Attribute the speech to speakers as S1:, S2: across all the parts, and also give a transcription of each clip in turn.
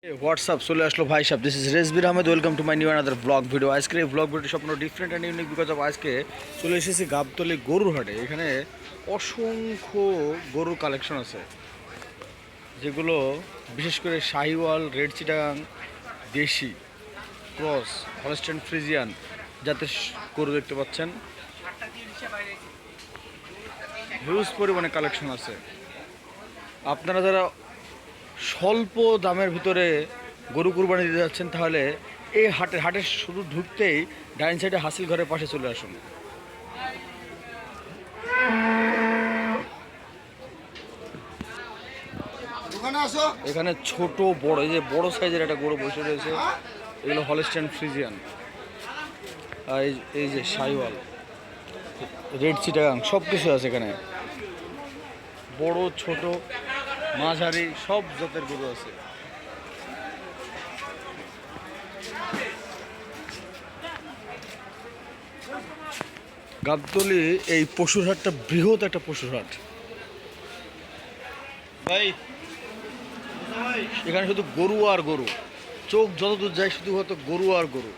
S1: WhatsApp চলে আসলো ভাই সাহেব, this is Rezbir Ahmed, welcome to my new another blog video. আজকে এই ব্লগ ভিডিওটি সম্পূর্ণ different and unique because of আজকে চলে এসেছি গাবতলী গরুর হাটে। এখানে অসংখ্য গরুর কালেকশন আছে, যেগুলো বিশেষ করে শাহিওয়াল, রেড চিটাগাং, দেশি, ক্রস, হলস্টাইন ফ্রিজিয়ান জাতের গরু দেখতে পাচ্ছেন। হিউজ পরিমাণে কালেকশন আছে। আপনারা যারা স্বল্প দামের ভিতরে গরু কুরবানি দিতে যাচ্ছেন, তাহলে এই হাটের শুরু ঢুকতেই ডাইন সাইডে হাসিল ঘরের পাশে চলে আসুন। এখানে ছোট বড়, এই যে বড় সাইজের একটা গরু বসে রয়েছে, এগুলো হলস্টাইন ফ্রিজিয়ান। আর এই যে শাহিওয়াল, রেড চিটাগাং, সব কিছু আছে এখানে। বড় ছোট মাঝারি সব জাতের গরু আছে। গাবতলী এই পশুর হাটটা বৃহৎ একটা পশুর হাট ভাই। এখানে শুধু গরু আর গরু, চোখ যতদূর যায় শুধু হয়তো গরু আর গরু।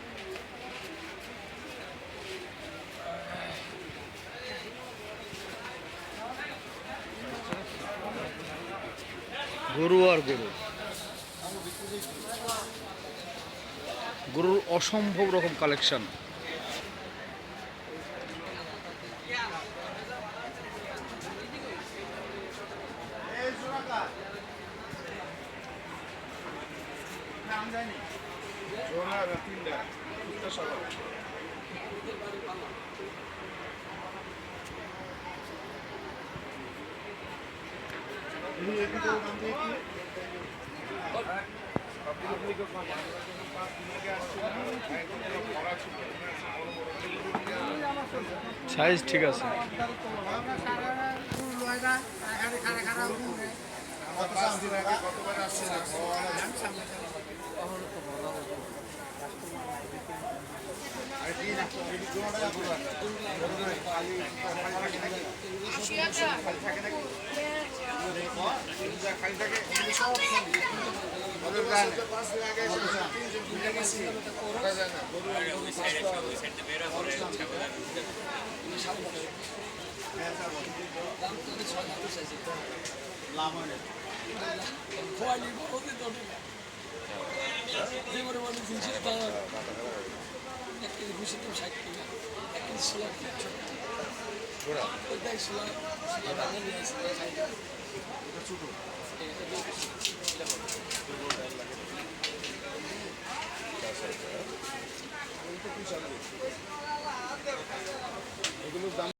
S1: গরু আর গরু, গরুর অসম্ভব রকম কালেকশন। সাইজ ঠিক আছে।